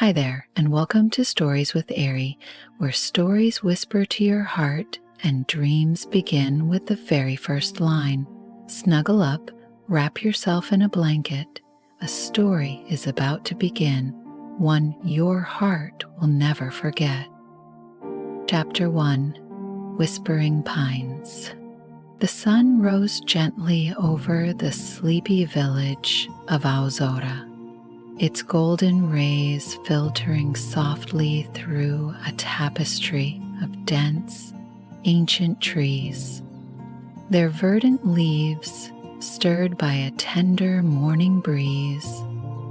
Hi there, and welcome to Stories with Ari, where stories whisper to your heart and dreams begin with the very first line. Snuggle up, wrap yourself in a blanket. A story is about to begin, one your heart will never forget. Chapter 1: Whispering Pines. The sun rose gently over the sleepy village of Aozora, its golden rays filtering softly through a tapestry of dense, ancient trees. Their verdant leaves, stirred by a tender morning breeze,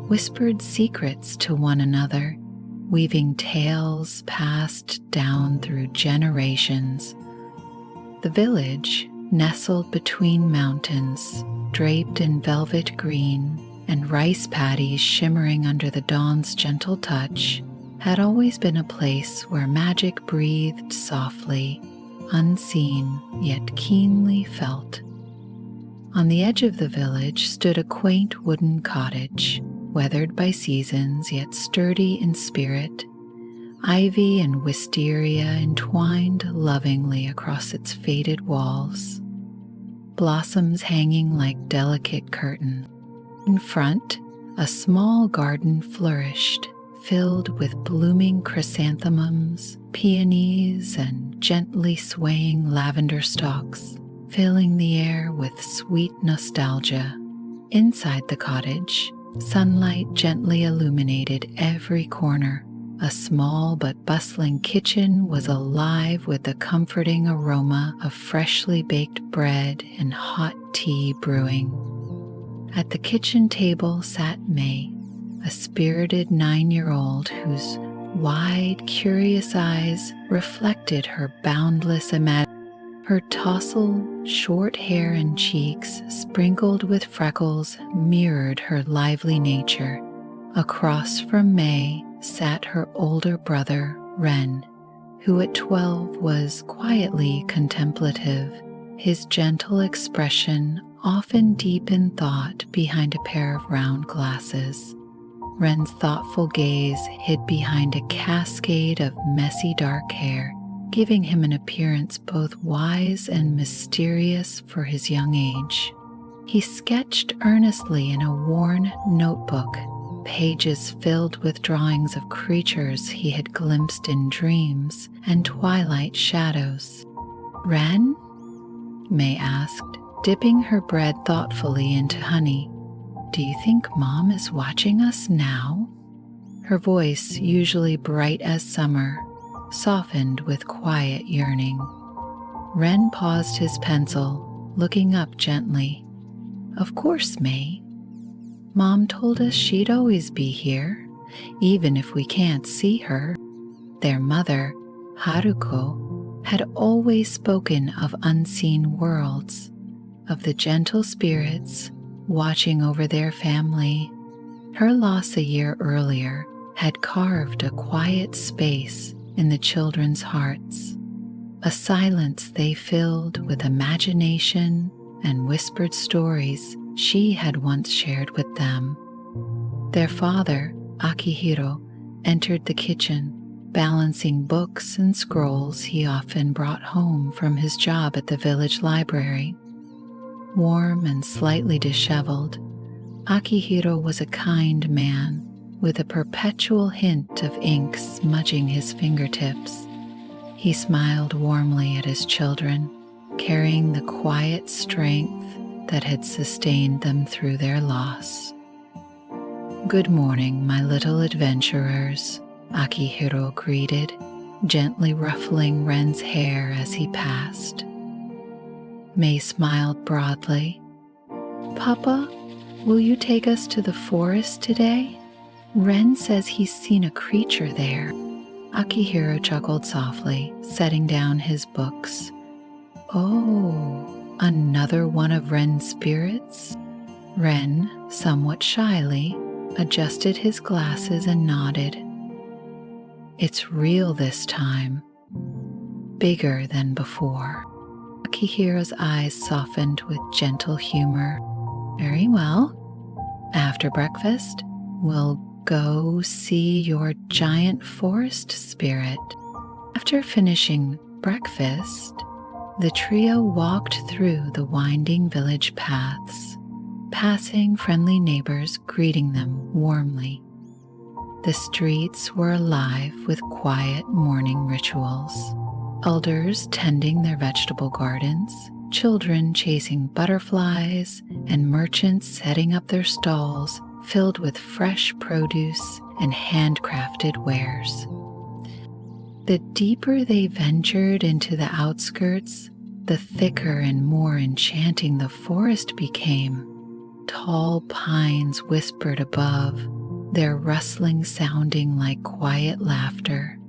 whispered secrets to one another, weaving tales passed down through generations. The village, nestled between mountains, draped in velvet green, and rice paddies shimmering under the dawn's gentle touch, had always been a place where magic breathed softly, unseen yet keenly felt. On the edge of the village stood a quaint wooden cottage, weathered by seasons yet sturdy in spirit. Ivy and wisteria entwined lovingly across its faded walls, blossoms hanging like delicate curtains. In front, a small garden flourished, filled with blooming chrysanthemums, peonies, and gently swaying lavender stalks, filling the air with sweet nostalgia. Inside the cottage, sunlight gently illuminated every corner. A small but bustling kitchen was alive with the comforting aroma of freshly baked bread and hot tea brewing. At the kitchen table sat May, a spirited 9-year-old whose wide, curious eyes reflected her boundless imagination. Her tousled, short hair and cheeks, sprinkled with freckles, mirrored her lively nature. Across from May sat her older brother, Ren, who at 12 was quietly contemplative, his gentle expression often deep in thought behind a pair of round glasses. Ren's thoughtful gaze hid behind a cascade of messy dark hair, giving him an appearance both wise and mysterious for his young age. He sketched earnestly in a worn notebook, pages filled with drawings of creatures he had glimpsed in dreams and twilight shadows. "Ren?" May asked, dipping her bread thoughtfully into honey. "Do you think Mom is watching us now?" Her voice, usually bright as summer, softened with quiet yearning. Ren paused his pencil, looking up gently. "Of course, May. Mom told us she'd always be here, even if we can't see her." Their mother, Haruko, had always spoken of unseen worlds, of the gentle spirits watching over their family. Her loss a year earlier had carved a quiet space in the children's hearts, a silence they filled with imagination and whispered stories she had once shared with them. Their father, Akihiro, entered the kitchen, balancing books and scrolls he often brought home from his job at the village library. Warm and slightly disheveled, Akihiro was a kind man with a perpetual hint of ink smudging his fingertips. He smiled warmly at his children, carrying the quiet strength that had sustained them through their loss. "Good morning, my little adventurers," Akihiro greeted, gently ruffling Ren's hair as he passed. May smiled broadly. "Papa, will you take us to the forest today? Ren says he's seen a creature there." Akihiro chuckled softly, setting down his books. "Oh, another one of Ren's spirits?" Ren, somewhat shyly, adjusted his glasses and nodded. "It's real this time, bigger than before." Akihiro's eyes softened with gentle humor. "Very well. After breakfast, we'll go see your giant forest spirit. After finishing breakfast, the trio walked through the winding village paths, passing friendly neighbors greeting them warmly. The streets were alive with quiet morning rituals. Elders tending their vegetable gardens, children chasing butterflies, and merchants setting up their stalls filled with fresh produce and handcrafted wares. The deeper they ventured into the outskirts, the thicker and more enchanting the forest became. Tall pines whispered above, their rustling sounding like quiet laughter.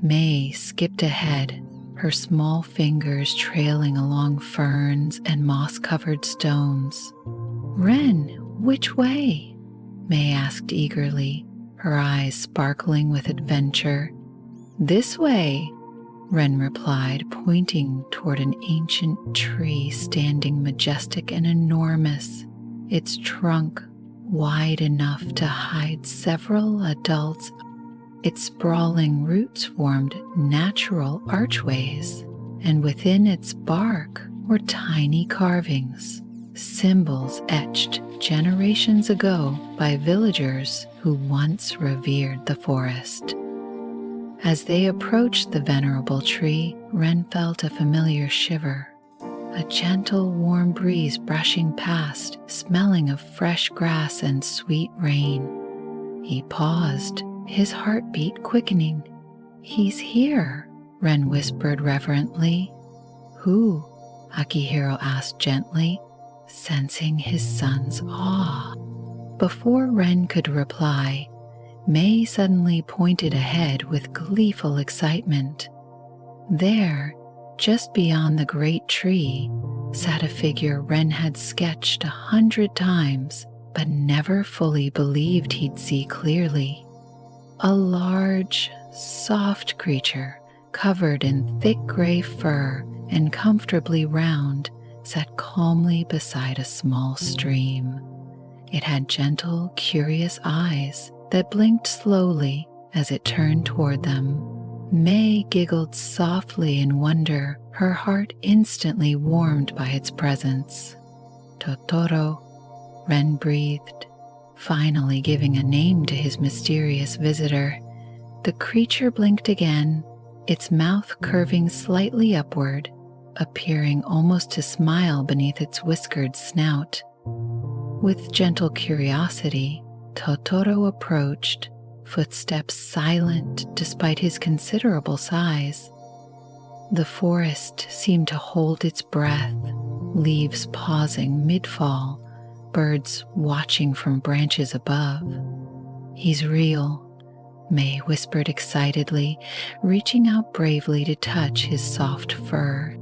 May skipped ahead, her small fingers trailing along ferns and moss-covered stones. "Wren, which way?" May asked eagerly, her eyes sparkling with adventure. "This way," Wren replied, pointing toward an ancient tree standing majestic and enormous, its trunk wide enough to hide several adults. Its sprawling roots formed natural archways, and within its bark were tiny carvings, symbols etched generations ago by villagers who once revered the forest. As they approached the venerable tree, Wren felt a familiar shiver, a gentle warm breeze brushing past, smelling of fresh grass and sweet rain. He paused, his heartbeat quickening. "He's here," Wren whispered reverently. "Who?" Akihiro asked gently, sensing his son's awe. Before Wren could reply, May suddenly pointed ahead with gleeful excitement. There, just beyond the great tree, sat a figure Wren had sketched 100 times, but never fully believed he'd see clearly. A large, soft creature, covered in thick gray fur and comfortably round, sat calmly beside a small stream. It had gentle, curious eyes that blinked slowly as it turned toward them. May giggled softly in wonder, her heart instantly warmed by its presence. "Totoro," Wren breathed, finally giving a name to his mysterious visitor. The creature blinked again, its mouth curving slightly upward, appearing almost to smile beneath its whiskered snout. With gentle curiosity, Totoro approached, footsteps silent despite his considerable size. The forest seemed to hold its breath, leaves pausing mid-fall, birds watching from branches above. "He's real," May whispered excitedly, reaching out bravely to touch his soft fur.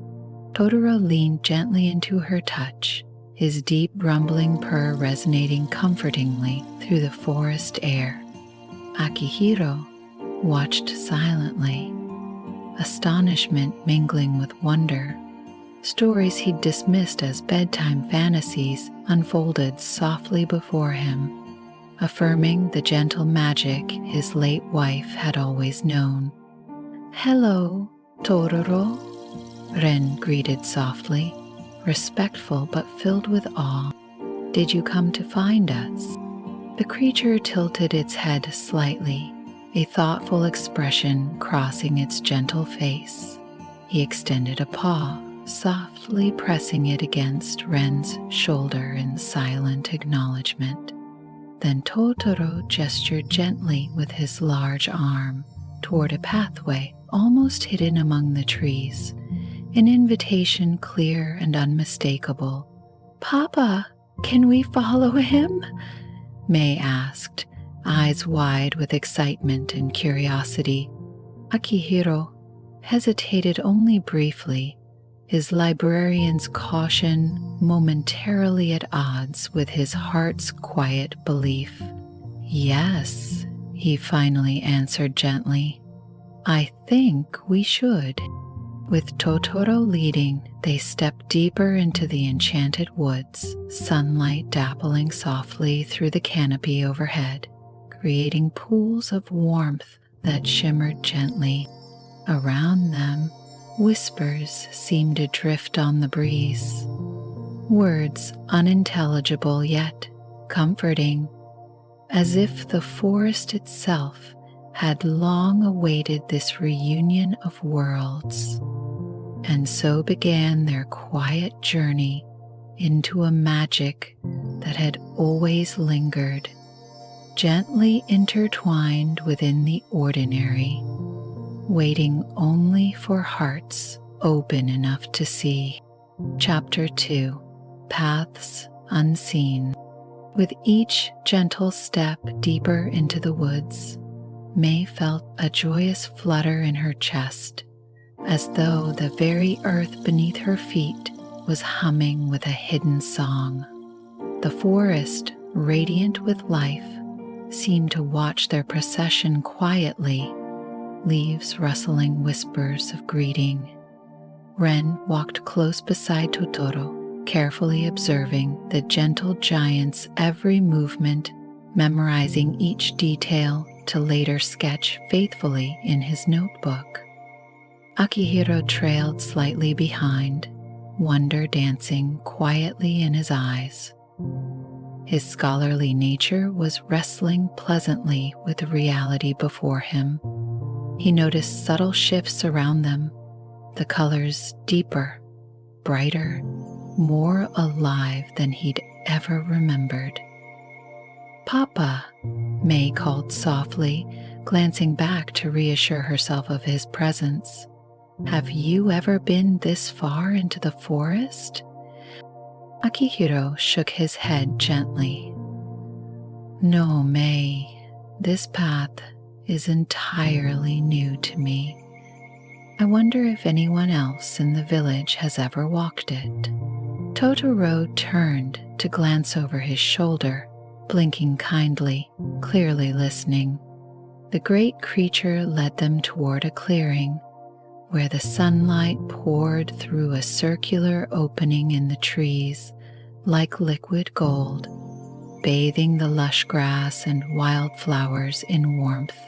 Totoro leaned gently into her touch, his deep rumbling purr resonating comfortingly through the forest air. Akihiro watched silently, astonishment mingling with wonder. Stories he'd dismissed as bedtime fantasies unfolded softly before him, affirming the gentle magic his late wife had always known. "Hello, Totoro," Wren greeted softly, respectful but filled with awe. "Did you come to find us?" The creature tilted its head slightly, a thoughtful expression crossing its gentle face. He extended a paw, softly pressing it against Wren's shoulder in silent acknowledgement. Then Totoro gestured gently with his large arm toward a pathway almost hidden among the trees, an invitation clear and unmistakable. "Papa, can we follow him?" May asked, eyes wide with excitement and curiosity. Akihiro hesitated only briefly, his librarian's caution momentarily at odds with his heart's quiet belief. "Yes," he finally answered gently. "I think we should." With Totoro leading, they stepped deeper into the enchanted woods, sunlight dappling softly through the canopy overhead. creating pools of warmth that shimmered gently. Around them, whispers seemed to drift on the breeze, words unintelligible yet comforting, as if the forest itself had long awaited this reunion of worlds. And so began their quiet journey into a magic that had always lingered, gently intertwined within the ordinary, waiting only for hearts open enough to see. Chapter 2: Paths Unseen. With each gentle step deeper into the woods, May felt a joyous flutter in her chest, as though the very earth beneath her feet was humming with a hidden song. The forest, radiant with life, seemed to watch their procession quietly, leaves rustling whispers of greeting. Ren walked close beside Totoro, carefully observing the gentle giant's every movement, memorizing each detail to later sketch faithfully in his notebook. Akihiro trailed slightly behind, wonder dancing quietly in his eyes. His scholarly nature was wrestling pleasantly with the reality before him. He noticed subtle shifts around them, the colors deeper, brighter, more alive than he'd ever remembered. "Papa," May called softly, glancing back to reassure herself of his presence. "Have you ever been this far into the forest?" Akihiro shook his head gently. "No, May, this path is entirely new to me. I wonder if anyone else in the village has ever walked it." Totoro turned to glance over his shoulder, blinking kindly, clearly listening. The great creature led them toward a clearing, where the sunlight poured through a circular opening in the trees like liquid gold, bathing the lush grass and wildflowers in warmth.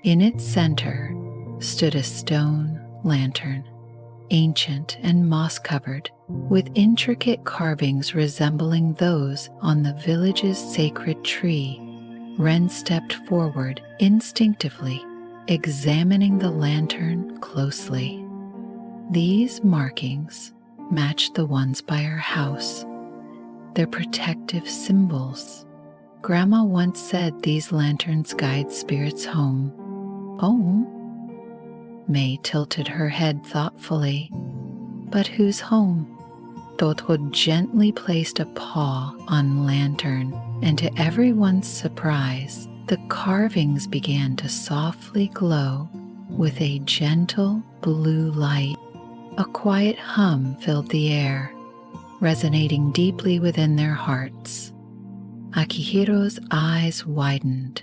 In its center stood a stone lantern, ancient and moss-covered, with intricate carvings resembling those on the village's sacred tree. Ren stepped forward instinctively, examining the lantern closely. These markings matched the ones by her house, their protective symbols. Grandma once said these lanterns guide spirits home. Home? May tilted her head thoughtfully. But whose home? Totoro gently placed a paw on lantern, and to everyone's surprise, the carvings began to softly glow with a gentle blue light. A quiet hum filled the air, resonating deeply within their hearts. Akihiro's eyes widened.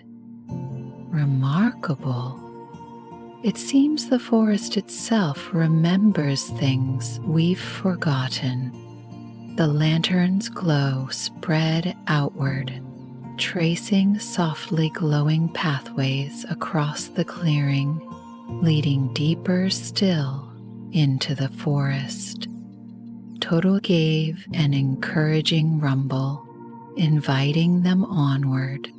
Remarkable. It seems the forest itself remembers things we've forgotten. The lantern's glow spread outward, tracing softly glowing pathways across the clearing, leading deeper still into the forest. Totoro gave an encouraging rumble, inviting them onward.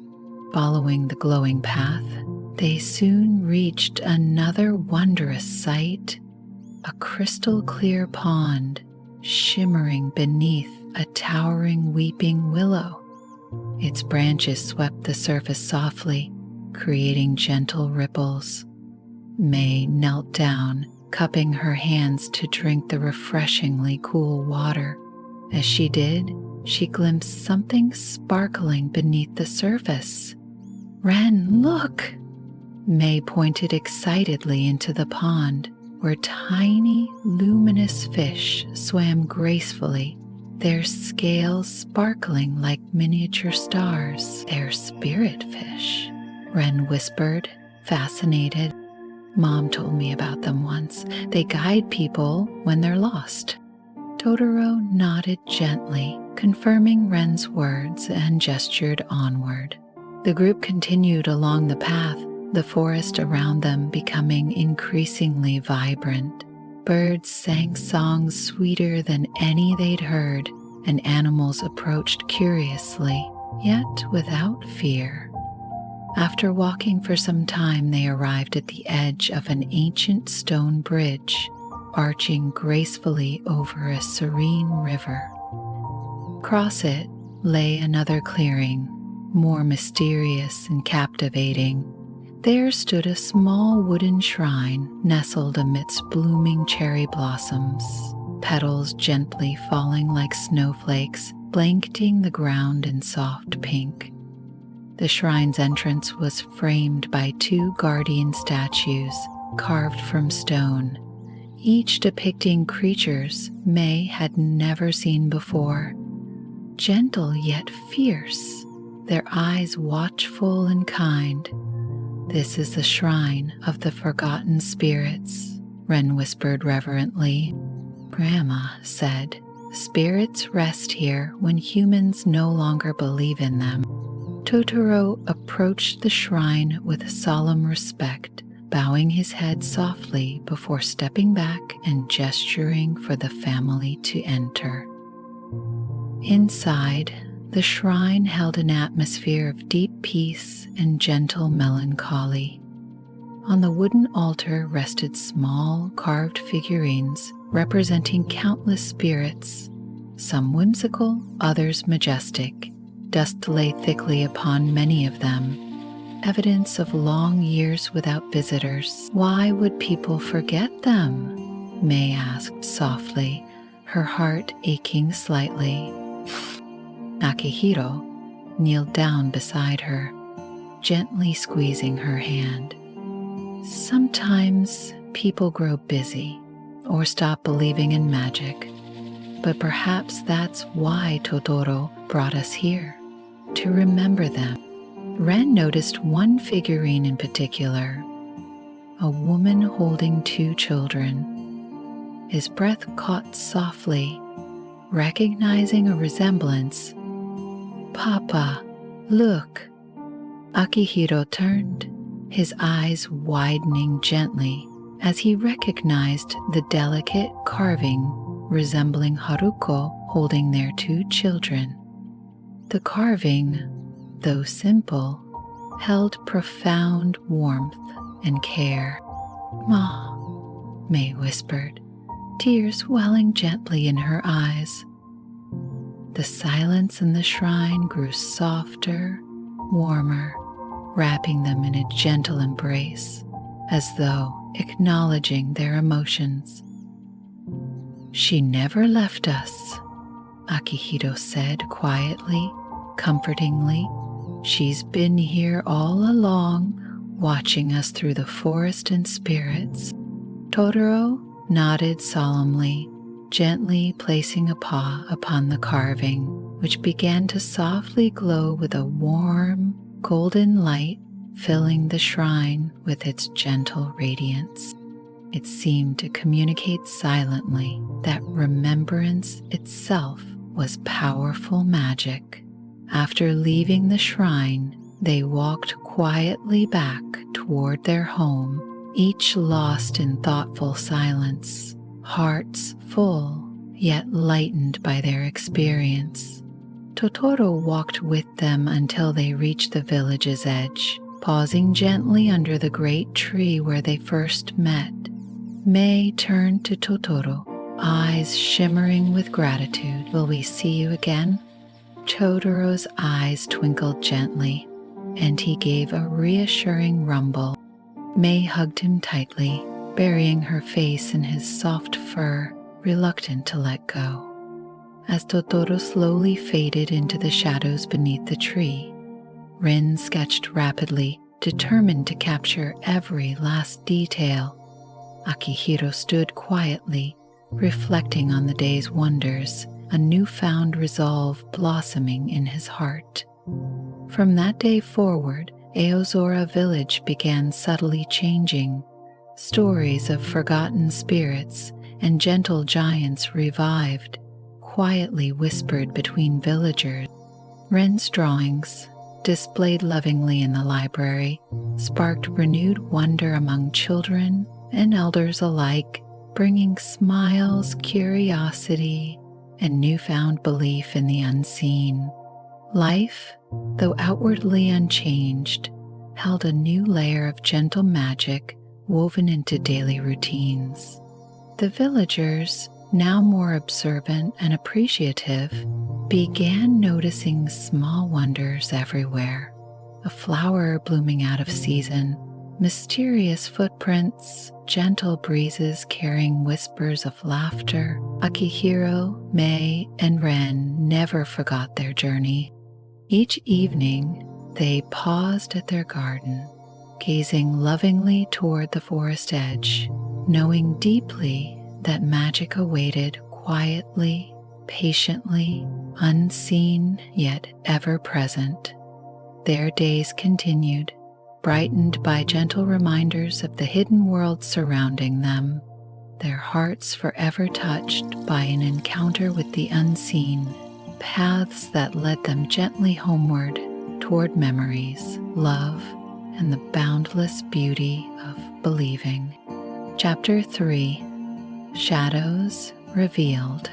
Following the glowing path, they soon reached another wondrous sight, a crystal-clear pond shimmering beneath a towering weeping willow. Its branches swept the surface softly, creating gentle ripples. May knelt down, cupping her hands to drink the refreshingly cool water. As she did, she glimpsed something sparkling beneath the surface. "Ren, look!" May pointed excitedly into the pond, where tiny, luminous fish swam gracefully, their scales sparkling like miniature stars. "They're spirit fish," Ren whispered, fascinated. "Mom told me about them once. They guide people when they're lost." Totoro nodded gently, confirming Ren's words, and gestured onward. The group continued along the path, the forest around them becoming increasingly vibrant. Birds sang songs sweeter than any they'd heard, and animals approached curiously, yet without fear. After walking for some time, they arrived at the edge of an ancient stone bridge, arching gracefully over a serene river. Across it lay another clearing, more mysterious and captivating. There stood a small wooden shrine nestled amidst blooming cherry blossoms, petals gently falling like snowflakes, blanketing the ground in soft pink. The shrine's entrance was framed by two guardian statues carved from stone, each depicting creatures May had never seen before. Gentle yet fierce, their eyes watchful and kind. "This is the shrine of the forgotten spirits," Ren whispered reverently. "Grandma said, spirits rest here when humans no longer believe in them." Totoro approached the shrine with solemn respect, bowing his head softly before stepping back and gesturing for the family to enter. Inside, the shrine held an atmosphere of deep peace and gentle melancholy. On the wooden altar rested small carved figurines representing countless spirits, some whimsical, others majestic. Dust lay thickly upon many of them, evidence of long years without visitors. "Why would people forget them?" May asked softly, her heart aching slightly. Akihiro kneeled down beside her, gently squeezing her hand. "Sometimes people grow busy or stop believing in magic, but perhaps that's why Totoro brought us here, to remember them." Ren noticed one figurine in particular, a woman holding two children. His breath caught softly, recognizing a resemblance. "Papa, look." Akihiro turned, his eyes widening gently as he recognized the delicate carving resembling Haruko holding their two children. The carving, though simple, held profound warmth and care. "Ma," May whispered, tears welling gently in her eyes. The silence in the shrine grew softer, warmer, wrapping them in a gentle embrace, as though acknowledging their emotions. "She never left us," Akihiro said quietly, comfortingly. "She's been here all along, watching us through the forest and spirits." Totoro nodded solemnly, gently placing a paw upon the carving, which began to softly glow with a warm, golden light, filling the shrine with its gentle radiance. It seemed to communicate silently that remembrance itself was powerful magic. After leaving the shrine, they walked quietly back toward their home, each lost in thoughtful silence, hearts full yet lightened by their experience. Totoro walked with them until they reached the village's edge, pausing gently under the great tree where they first met. May turned to Totoro, eyes shimmering with gratitude. "Will we see you again?" Totoro's eyes twinkled gently, and he gave a reassuring rumble. May hugged him tightly, burying her face in his soft fur, reluctant to let go. As Totoro slowly faded into the shadows beneath the tree, Rin sketched rapidly, determined to capture every last detail. Akihiro stood quietly, reflecting on the day's wonders, a newfound resolve blossoming in his heart. From that day forward, Aozora village began subtly changing. Stories of forgotten spirits and gentle giants revived, quietly whispered between villagers. Ren's drawings, displayed lovingly in the library, sparked renewed wonder among children and elders alike, bringing smiles, curiosity, and newfound belief in the unseen. Life, though outwardly unchanged, held a new layer of gentle magic woven into daily routines. The villagers, now more observant and appreciative, began noticing small wonders everywhere. A flower blooming out of season, mysterious footprints, gentle breezes carrying whispers of laughter. Akihiro, Mei, and Ren never forgot their journey. Each evening, they paused at their garden, gazing lovingly toward the forest edge, knowing deeply that magic awaited quietly, patiently, unseen yet ever present. Their days continued, brightened by gentle reminders of the hidden world surrounding them, their hearts forever touched by an encounter with the unseen, paths that led them gently homeward toward memories, love, and the boundless beauty of believing. Chapter 3: Shadows Revealed.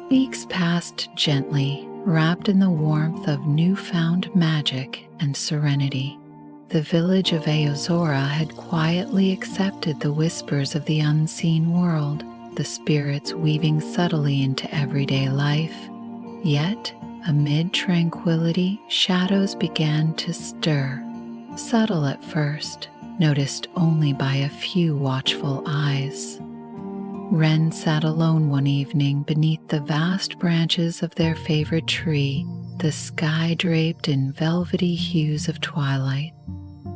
Weeks passed gently, wrapped in the warmth of newfound magic and serenity. The village of Aozora had quietly accepted the whispers of the unseen world, the spirits weaving subtly into everyday life. Yet, amid tranquility, shadows began to stir, subtle at first, noticed only by a few watchful eyes. Ren sat alone one evening beneath the vast branches of their favorite tree, the sky draped in velvety hues of twilight.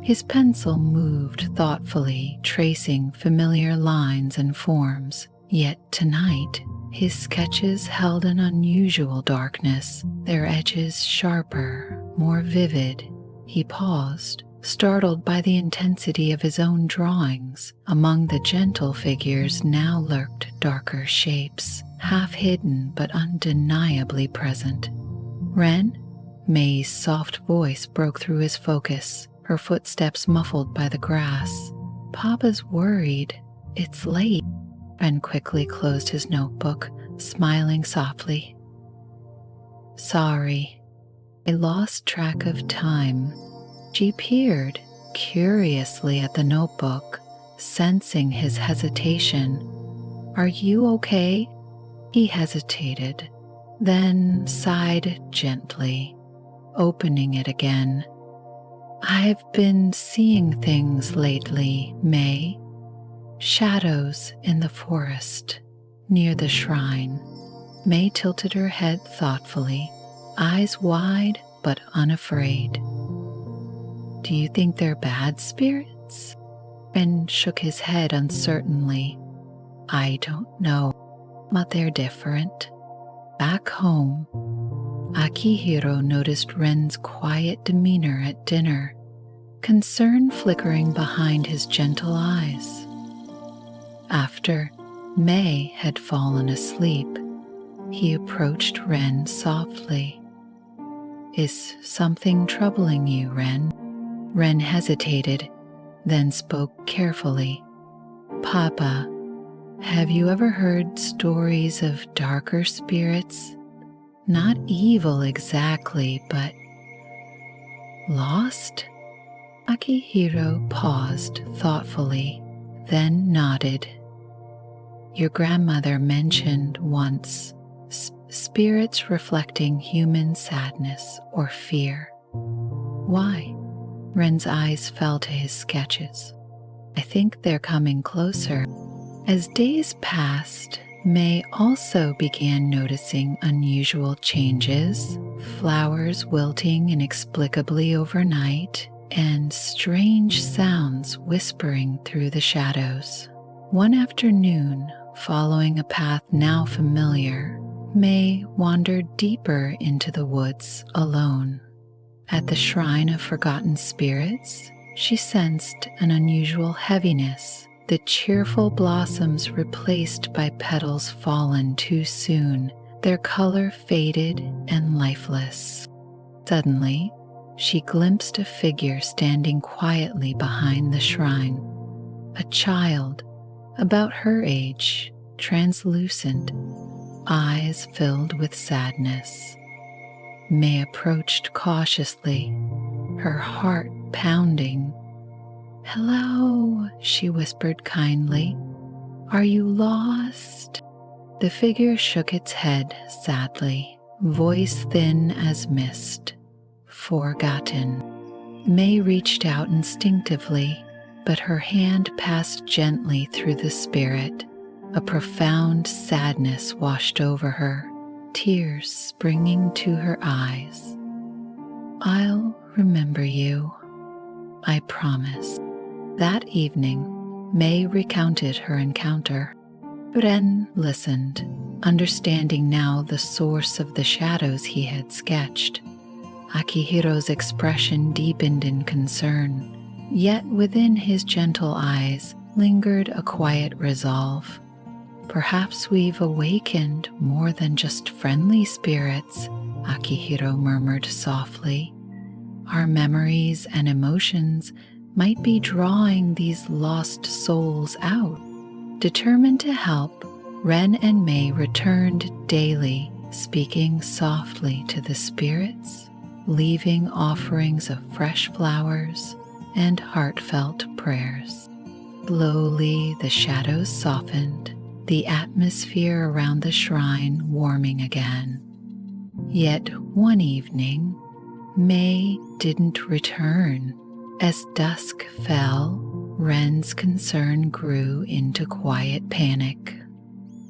His pencil moved thoughtfully, tracing familiar lines and forms. Yet tonight, his sketches held an unusual darkness, their edges sharper, more vivid. He paused, startled by the intensity of his own drawings. Among the gentle figures now lurked darker shapes, half hidden but undeniably present. "Ren?" May's soft voice broke through his focus, her footsteps muffled by the grass. "Papa's worried. It's late." Ren quickly closed his notebook, smiling softly. "Sorry. I lost track of time." She peered curiously at the notebook, sensing his hesitation. "Are you okay?" He hesitated, then sighed gently, opening it again. "I've been seeing things lately, May. Shadows in the forest, near the shrine." May tilted her head thoughtfully, eyes wide but unafraid. "Do you think they're bad spirits?" Ben shook his head uncertainly. "I don't know, but they're different." Back home, Akihiro noticed Ren's quiet demeanor at dinner, concern flickering behind his gentle eyes. After May had fallen asleep, he approached Ren softly. "Is something troubling you, Ren?" Ren hesitated, then spoke carefully. "Papa, have you ever heard stories of darker spirits? Not evil exactly, but lost?" Akihiro paused thoughtfully, then nodded. "Your grandmother mentioned once spirits reflecting human sadness or fear." "Why?" Ren's eyes fell to his sketches. "I think they're coming closer." As days passed, May also began noticing unusual changes, flowers wilting inexplicably overnight, and strange sounds whispering through the shadows. One afternoon, following a path now familiar, May wandered deeper into the woods alone. At the shrine of forgotten spirits, she sensed an unusual heaviness, the cheerful blossoms replaced by petals fallen too soon, their color faded and lifeless. Suddenly, she glimpsed a figure standing quietly behind the shrine. A child, about her age, translucent, eyes filled with sadness. May approached cautiously, her heart pounding. "Hello," she whispered kindly. "Are you lost?" The figure shook its head sadly, voice thin as mist. "Forgotten." May reached out instinctively, but her hand passed gently through the spirit. A profound sadness washed over her, tears springing to her eyes. "I'll remember you, I promise." That evening, May recounted her encounter. Ren listened, understanding now the source of the shadows he had sketched. Akihiro's expression deepened in concern, yet within his gentle eyes lingered a quiet resolve. "Perhaps we've awakened more than just friendly spirits," Akihiro murmured softly. "Our memories and emotions might be drawing these lost souls out." Determined to help, Ren and May returned daily, speaking softly to the spirits, leaving offerings of fresh flowers and heartfelt prayers. Slowly, the shadows softened, the atmosphere around the shrine warming again. Yet one evening, May didn't return. As dusk fell, Ren's concern grew into quiet panic.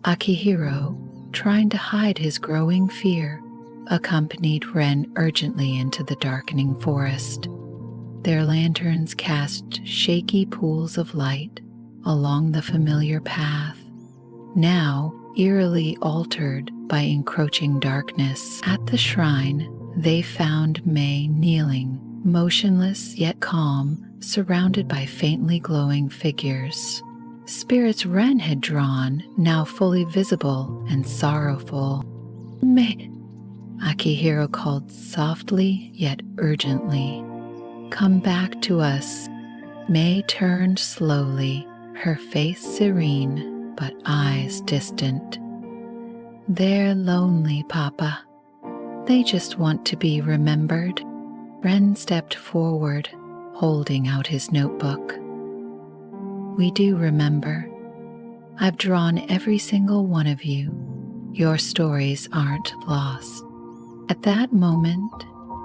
Akihiro, trying to hide his growing fear, accompanied Ren urgently into the darkening forest. Their lanterns cast shaky pools of light along the familiar path, now eerily altered by encroaching darkness. At the shrine, they found May kneeling, motionless yet calm, surrounded by faintly glowing figures. Spirits Ren had drawn, now fully visible and sorrowful. "May," Akihiro called softly yet urgently. "Come back to us." May turned slowly, her face serene but eyes distant. "They're lonely, Papa. They just want to be remembered." Ren stepped forward, holding out his notebook. "We do remember. I've drawn every single one of you. Your stories aren't lost." At that moment,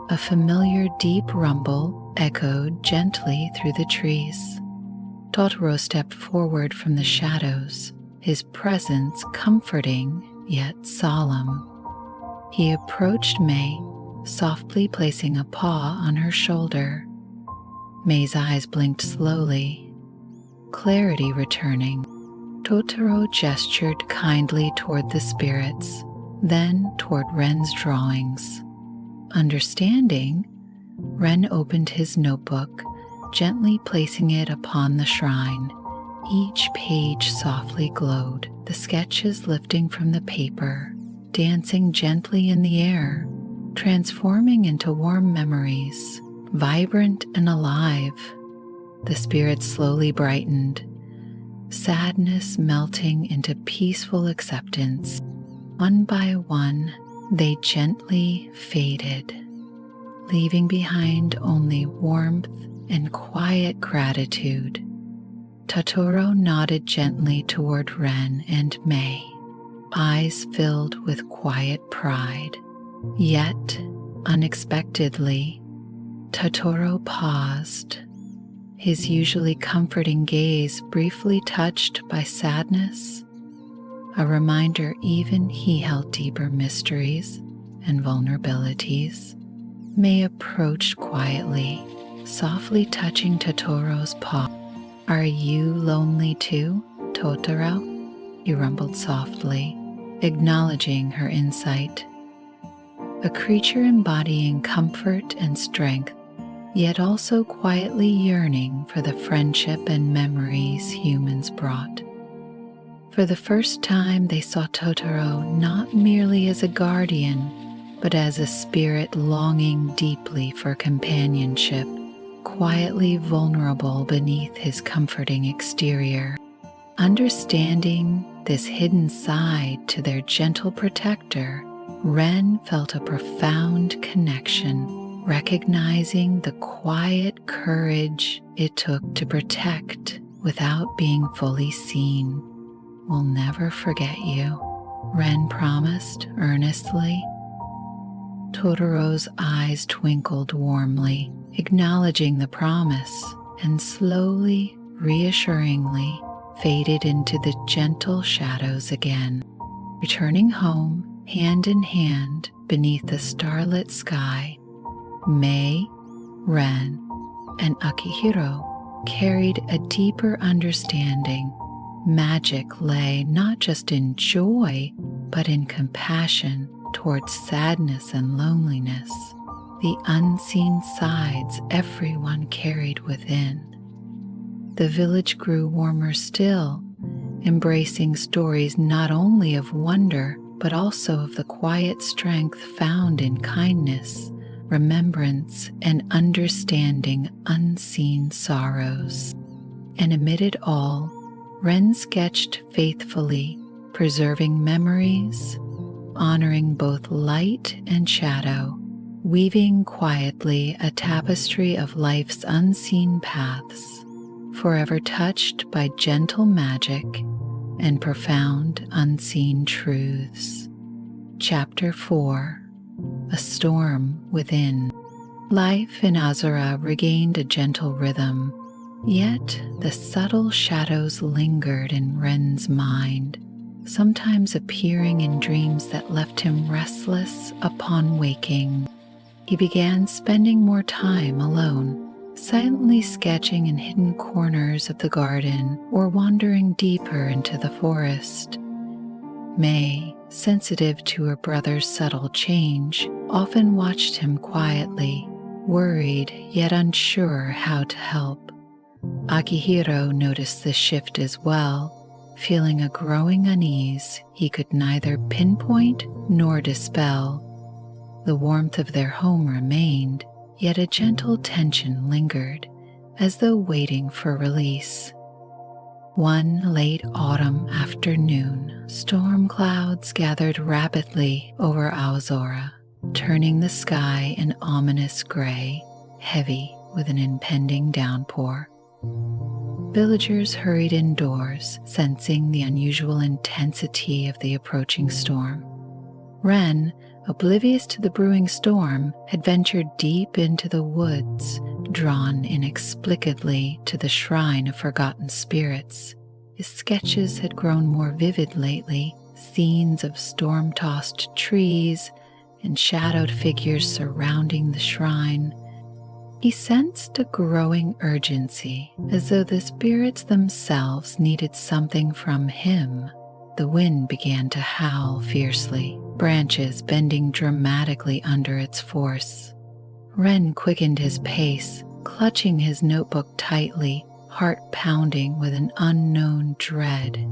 a familiar deep rumble echoed gently through the trees. Totoro stepped forward from the shadows, his presence comforting yet solemn. He approached May, softly placing a paw on her shoulder. May's eyes blinked slowly, clarity returning. Totoro gestured kindly toward the spirits, then toward Ren's drawings. Understanding, Ren opened his notebook, gently placing it upon the shrine. Each page softly glowed, the sketches lifting from the paper, dancing gently in the air, transforming into warm memories, vibrant and alive. The spirits slowly brightened, sadness melting into peaceful acceptance. One by one, they gently faded, leaving behind only warmth and quiet gratitude. Totoro nodded gently toward Ren and May, eyes filled with quiet pride. Yet, unexpectedly, Totoro paused, his usually comforting gaze briefly touched by sadness, a reminder even he held deeper mysteries and vulnerabilities. May approached quietly, softly touching Totoro's paw. "Are you lonely too, Totoro?" he rumbled softly, acknowledging her insight. A creature embodying comfort and strength, yet also quietly yearning for the friendship and memories humans brought. For the first time, they saw Totoro not merely as a guardian, but as a spirit longing deeply for companionship, quietly vulnerable beneath his comforting exterior. Understanding this hidden side to their gentle protector, Ren felt a profound connection, recognizing the quiet courage it took to protect without being fully seen. "We'll never forget you," Ren promised earnestly. Totoro's eyes twinkled warmly, acknowledging the promise, and slowly, reassuringly faded into the gentle shadows again. Returning home, hand in hand beneath the starlit sky, Mei, Ren, and Akihiro carried a deeper understanding. Magic lay not just in joy, but in compassion towards sadness and loneliness, the unseen sides everyone carried within. The village grew warmer still, embracing stories not only of wonder, but also of the quiet strength found in kindness, remembrance, and understanding unseen sorrows. And amid it all, Ren sketched faithfully, preserving memories, honoring both light and shadow, weaving quietly a tapestry of life's unseen paths, forever touched by gentle magic and profound unseen truths. Chapter 4: A Storm Within. Life in Aozora regained a gentle rhythm, yet the subtle shadows lingered in Ren's mind, sometimes appearing in dreams that left him restless upon waking. He began spending more time alone, silently sketching in hidden corners of the garden or wandering deeper into the forest. Mei, sensitive to her brother's subtle change, often watched him quietly, worried yet unsure how to help. Akihiro noticed the shift as well, feeling a growing unease he could neither pinpoint nor dispel. The warmth of their home remained, yet a gentle tension lingered, as though waiting for release. One late autumn afternoon, storm clouds gathered rapidly over Aozora, turning the sky an ominous gray, heavy with an impending downpour. Villagers hurried indoors, sensing the unusual intensity of the approaching storm. Ren, oblivious to the brewing storm, had ventured deep into the woods, drawn inexplicably to the shrine of forgotten spirits. His sketches had grown more vivid lately, scenes of storm-tossed trees and shadowed figures surrounding the shrine. He sensed a growing urgency, as though the spirits themselves needed something from him. The wind began to howl fiercely, branches bending dramatically under its force. Ren quickened his pace, clutching his notebook tightly, heart pounding with an unknown dread.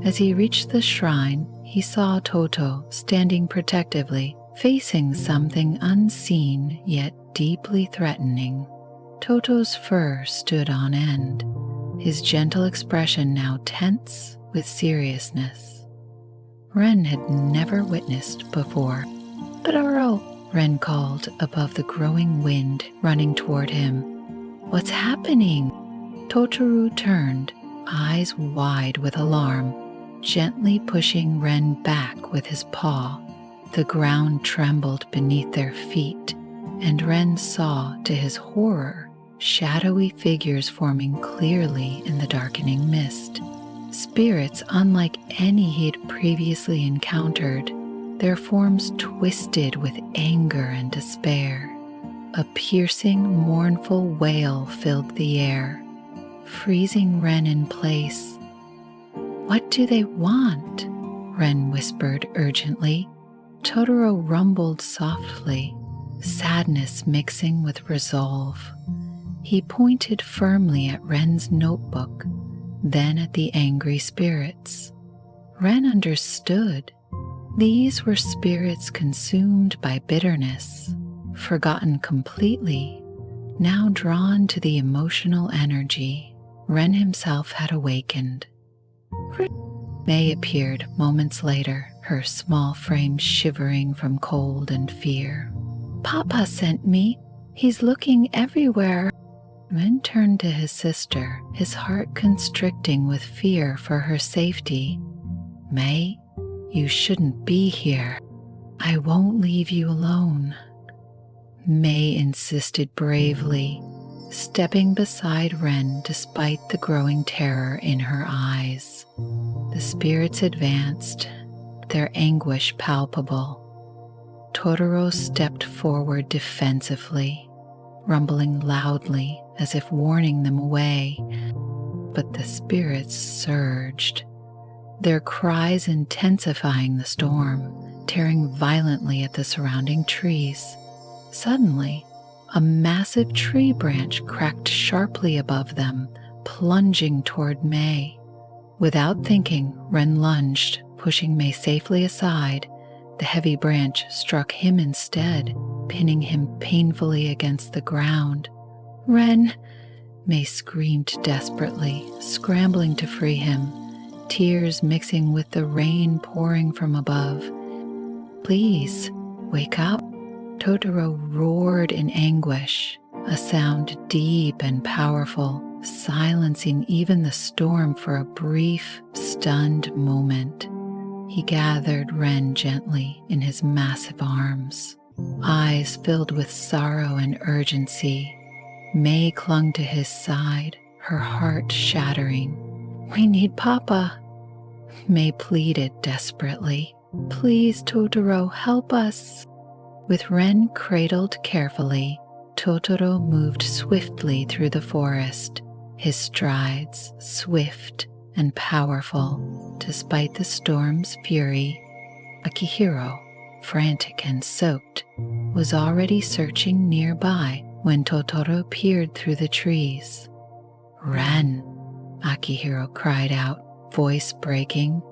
As he reached the shrine, he saw Toto standing protectively, facing something unseen yet deeply threatening. Toto's fur stood on end, his gentle expression now tense with seriousness. Ren had never witnessed before. "Totoro!" Ren called above the growing wind running toward him. "What's happening?" Totoro turned, eyes wide with alarm, gently pushing Ren back with his paw. The ground trembled beneath their feet, and Ren saw, to his horror, shadowy figures forming clearly in the darkening mist. Spirits unlike any he had previously encountered, their forms twisted with anger and despair. A piercing, mournful wail filled the air, freezing Ren in place. "What do they want?" Ren whispered urgently. Totoro rumbled softly, sadness mixing with resolve. He pointed firmly at Ren's notebook, then at the angry spirits. Ren understood. These were spirits consumed by bitterness, forgotten completely, now drawn to the emotional energy Ren himself had awakened. May appeared moments later, her small frame shivering from cold and fear. "Papa sent me. He's looking everywhere." Ren turned to his sister, his heart constricting with fear for her safety. "May, you shouldn't be here. I won't leave you alone." May insisted bravely, stepping beside Ren despite the growing terror in her eyes. The spirits advanced, their anguish palpable. Totoro stepped forward defensively, rumbling loudly as if warning them away, but the spirits surged, their cries intensifying the storm, tearing violently at the surrounding trees. Suddenly, a massive tree branch cracked sharply above them, plunging toward May. Without thinking, Ren lunged, pushing May safely aside. The heavy branch struck him instead, pinning him painfully against the ground. "Ren!" May screamed desperately, scrambling to free him, tears mixing with the rain pouring from above. "Please, wake up." Totoro roared in anguish, a sound deep and powerful, silencing even the storm for a brief, stunned moment. He gathered Ren gently in his massive arms, eyes filled with sorrow and urgency. May clung to his side, her heart shattering. "We need Papa," May pleaded desperately. "Please, Totoro, help us." With Ren cradled carefully, Totoro moved swiftly through the forest, his strides swift and powerful despite the storm's fury. Akihiro, frantic and soaked, was already searching nearby when Totoro peered through the trees. "Ren!" Akihiro cried out, voice breaking.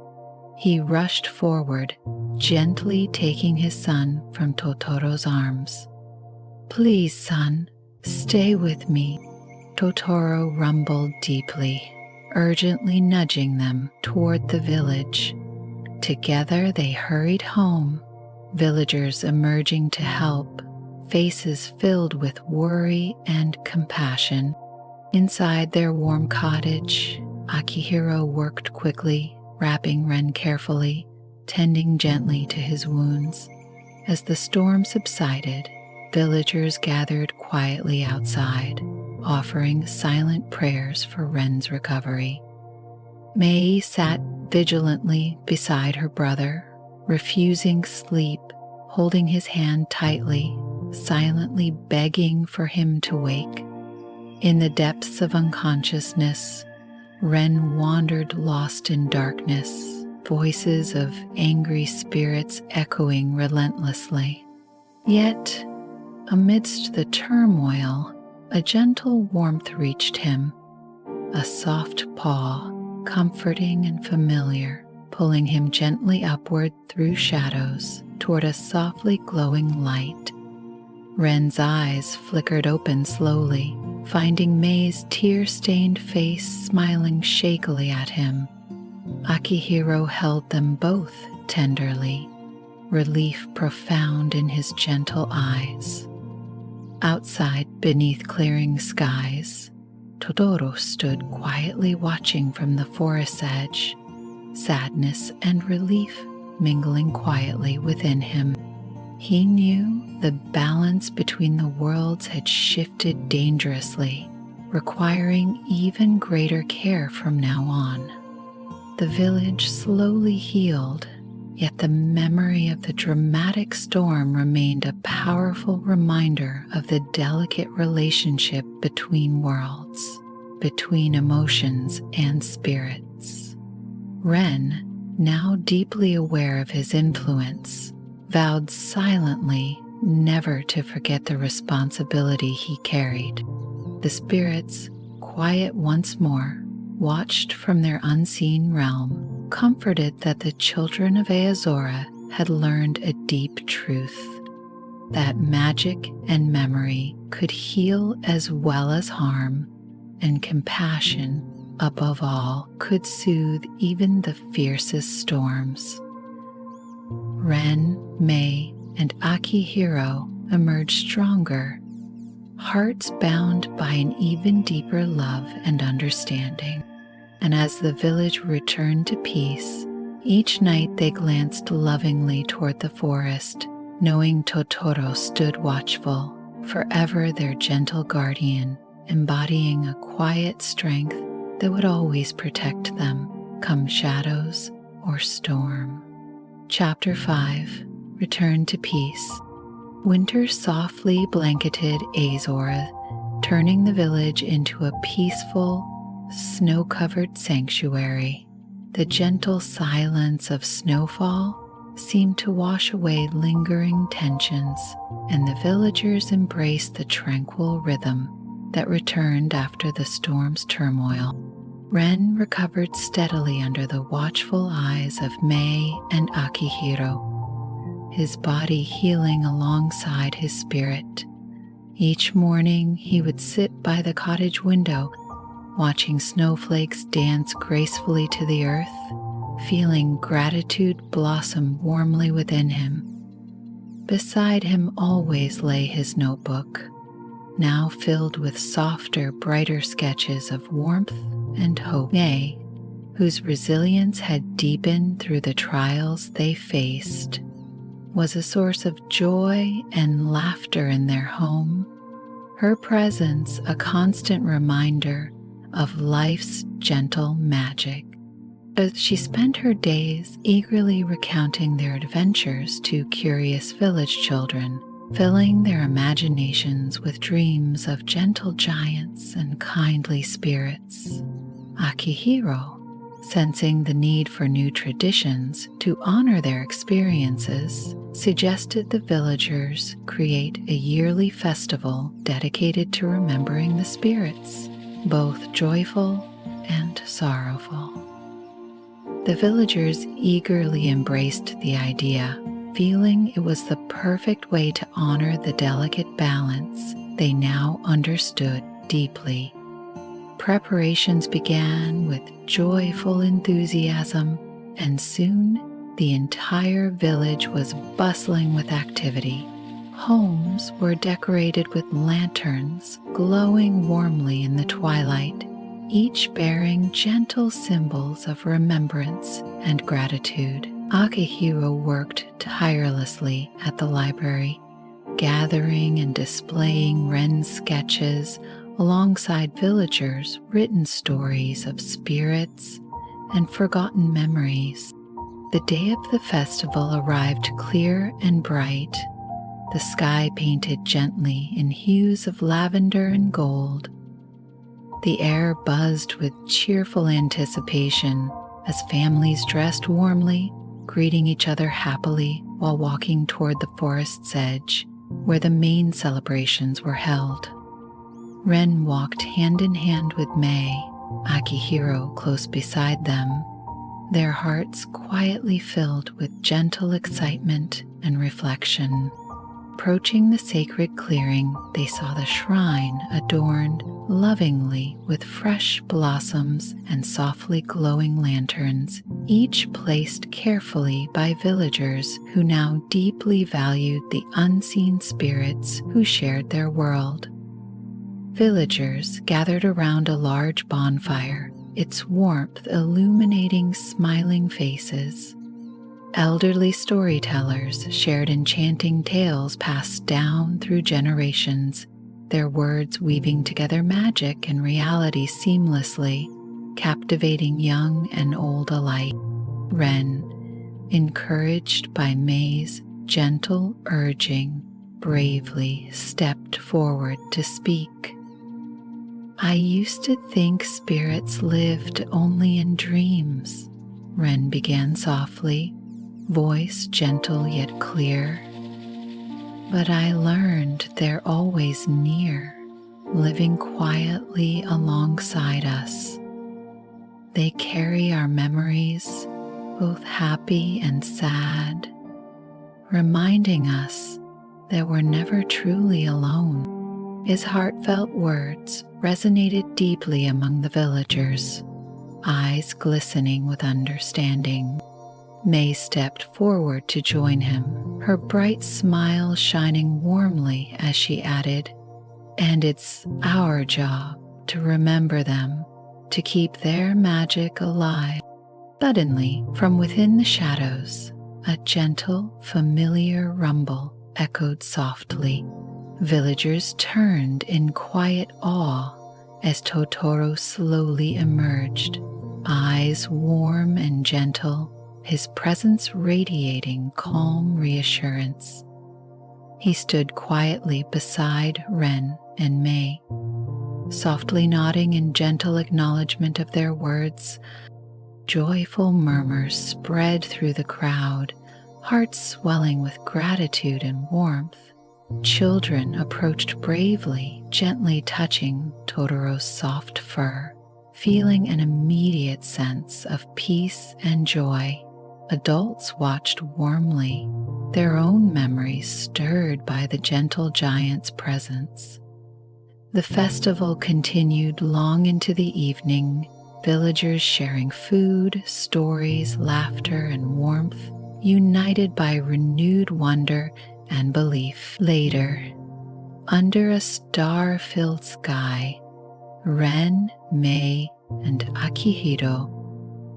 He rushed forward, gently taking his son from Totoro's arms. "Please, son, stay with me." Totoro rumbled deeply, urgently nudging them toward the village. Together they hurried home, villagers emerging to help, faces filled with worry and compassion. Inside their warm cottage, Akihiro worked quickly, wrapping Ren carefully, tending gently to his wounds. As the storm subsided, villagers gathered quietly outside, offering silent prayers for Ren's recovery. May sat vigilantly beside her brother, refusing sleep, holding his hand tightly, silently begging for him to wake. In the depths of unconsciousness, Ren wandered lost in darkness, voices of angry spirits echoing relentlessly. Yet, amidst the turmoil, a gentle warmth reached him, a soft paw, comforting and familiar, pulling him gently upward through shadows toward a softly glowing light. Ren's eyes flickered open slowly, finding May's tear-stained face smiling shakily at him. Akihiro held them both tenderly, relief profound in his gentle eyes. Outside, beneath clearing skies, Totoro stood quietly watching from the forest's edge, sadness and relief mingling quietly within him. He knew the balance between the worlds had shifted dangerously, requiring even greater care from now on. The village slowly healed, yet the memory of the dramatic storm remained a powerful reminder of the delicate relationship between worlds, between emotions and spirits. Ren, now deeply aware of his influence, vowed silently never to forget the responsibility he carried. The spirits, quiet once more, watched from their unseen realm, comforted that the children of Aozora had learned a deep truth: that magic and memory could heal as well as harm, and compassion, above all, could soothe even the fiercest storms. Ren, Mei, and Akihiro emerged stronger, hearts bound by an even deeper love and understanding. And as the village returned to peace, each night they glanced lovingly toward the forest, knowing Totoro stood watchful, forever their gentle guardian, embodying a quiet strength that would always protect them, come shadows or storm. Chapter 5. Return to Peace. Winter softly blanketed Aozora, turning the village into a peaceful, snow-covered sanctuary. The gentle silence of snowfall seemed to wash away lingering tensions, and the villagers embraced the tranquil rhythm that returned after the storm's turmoil. Ren recovered steadily under the watchful eyes of Mei and Akihiro, his body healing alongside his spirit. Each morning he would sit by the cottage window, watching snowflakes dance gracefully to the earth, feeling gratitude blossom warmly within him. Beside him always lay his notebook, now filled with softer, brighter sketches of warmth and hope. Mei, whose resilience had deepened through the trials they faced, was a source of joy and laughter in their home, her presence a constant reminder of life's gentle magic. As she spent her days eagerly recounting their adventures to curious village children, filling their imaginations with dreams of gentle giants and kindly spirits. Akihiro, sensing the need for new traditions to honor their experiences, suggested the villagers create a yearly festival dedicated to remembering the spirits, both joyful and sorrowful. The villagers eagerly embraced the idea, feeling it was the perfect way to honor the delicate balance they now understood deeply. Preparations began with joyful enthusiasm, and soon the entire village was bustling with activity. Homes were decorated with lanterns glowing warmly in the twilight, each bearing gentle symbols of remembrance and gratitude. Akihiro worked tirelessly at the library, gathering and displaying Ren's sketches alongside villagers' written stories of spirits and forgotten memories. The day of the festival arrived clear and bright, the sky painted gently in hues of lavender and gold. The air buzzed with cheerful anticipation as families dressed warmly, greeting each other happily while walking toward the forest's edge, where the main celebrations were held. Ren walked hand in hand with Mei, Akihiro close beside them, their hearts quietly filled with gentle excitement and reflection. Approaching the sacred clearing, they saw the shrine adorned lovingly with fresh blossoms and softly glowing lanterns, each placed carefully by villagers who now deeply valued the unseen spirits who shared their world. Villagers gathered around a large bonfire, its warmth illuminating smiling faces. Elderly storytellers shared enchanting tales passed down through generations, their words weaving together magic and reality seamlessly, captivating young and old alike. Ren, encouraged by Mei's gentle urging, bravely stepped forward to speak. "I used to think spirits lived only in dreams," Ren began softly, voice gentle yet clear. "But I learned they're always near, living quietly alongside us. They carry our memories, both happy and sad, reminding us that we're never truly alone. His heartfelt words resonated deeply among the villagers, eyes glistening with understanding. May stepped forward to join him, her bright smile shining warmly as she added, "And it's our job to remember them, to keep their magic alive." Suddenly, from within the shadows, a gentle, familiar rumble echoed softly. Villagers turned in quiet awe as Totoro slowly emerged, eyes warm and gentle, his presence radiating calm reassurance. He stood quietly beside Ren and May, softly nodding in gentle acknowledgement of their words. Joyful murmurs spread through the crowd, hearts swelling with gratitude and warmth. Children approached bravely, gently touching Totoro's soft fur, feeling an immediate sense of peace and joy. Adults watched warmly, their own memories stirred by the gentle giant's presence. The festival continued long into the evening, villagers sharing food, stories, laughter, and warmth, united by renewed wonder and belief. Later, under a star-filled sky, Ren, May, and Akihiro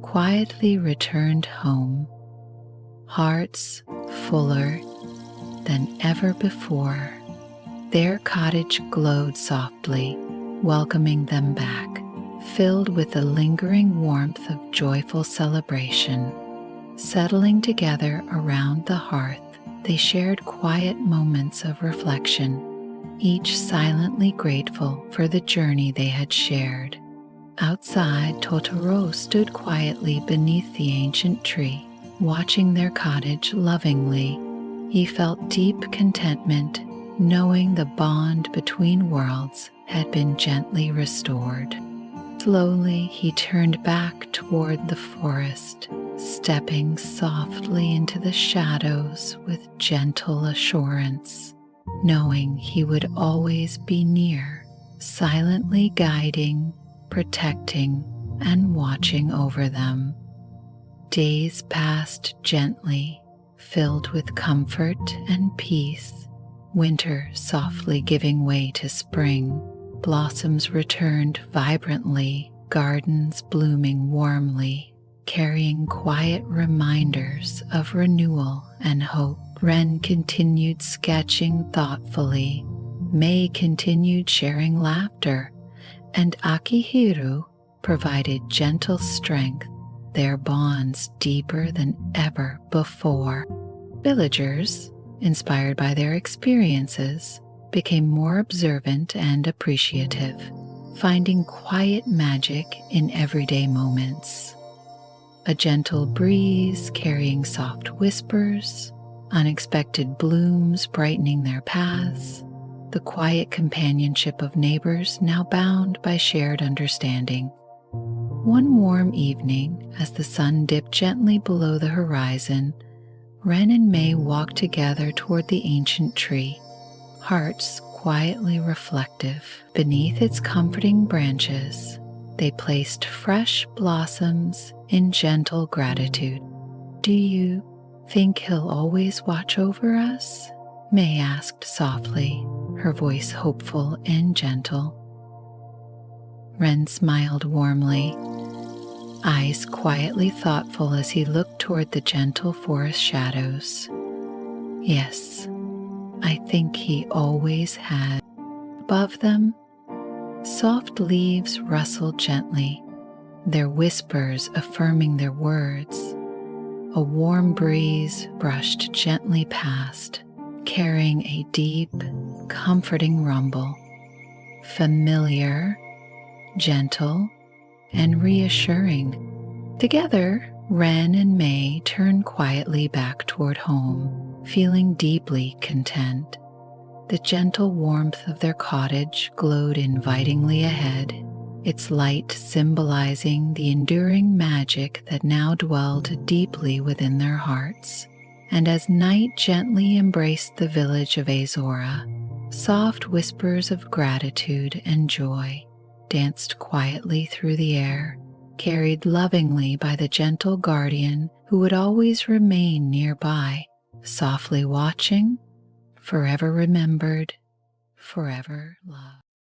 quietly returned home, hearts fuller than ever before. Their cottage glowed softly, welcoming them back, filled with the lingering warmth of joyful celebration. Settling together around the hearth, they shared quiet moments of reflection, each silently grateful for the journey they had shared. Outside, Totoro stood quietly beneath the ancient tree, watching their cottage lovingly. He felt deep contentment, knowing the bond between worlds had been gently restored. Slowly, he turned back toward the forest, stepping softly into the shadows with gentle assurance, knowing he would always be near, silently guiding, protecting, and watching over them. Days passed gently, filled with comfort and peace, winter softly giving way to spring. Blossoms returned vibrantly, gardens blooming warmly, carrying quiet reminders of renewal and hope. Ren continued sketching thoughtfully, May continued sharing laughter, and Akihiro provided gentle strength, their bonds deeper than ever before. Villagers, inspired by their experiences, became more observant and appreciative, finding quiet magic in everyday moments. A gentle breeze carrying soft whispers, unexpected blooms brightening their paths, the quiet companionship of neighbors now bound by shared understanding. One warm evening, as the sun dipped gently below the horizon, Ren and May walked together toward the ancient tree, hearts quietly reflective. Beneath its comforting branches, they placed fresh blossoms in gentle gratitude. "Do you think he'll always watch over us?" May asked softly, her voice hopeful and gentle. Ren smiled warmly, eyes quietly thoughtful as he looked toward the gentle forest shadows. "Yes, I think he always had." Above them, soft leaves rustled gently, their whispers affirming their words. A warm breeze brushed gently past, carrying a deep, comforting rumble, familiar, gentle, and reassuring. Together, Ren and May turned quietly back toward home, feeling deeply content. The gentle warmth of their cottage glowed invitingly ahead, its light symbolizing the enduring magic that now dwelled deeply within their hearts. And as night gently embraced the village of Aozora, soft whispers of gratitude and joy danced quietly through the air, carried lovingly by the gentle guardian who would always remain nearby, softly watching, forever remembered, forever loved.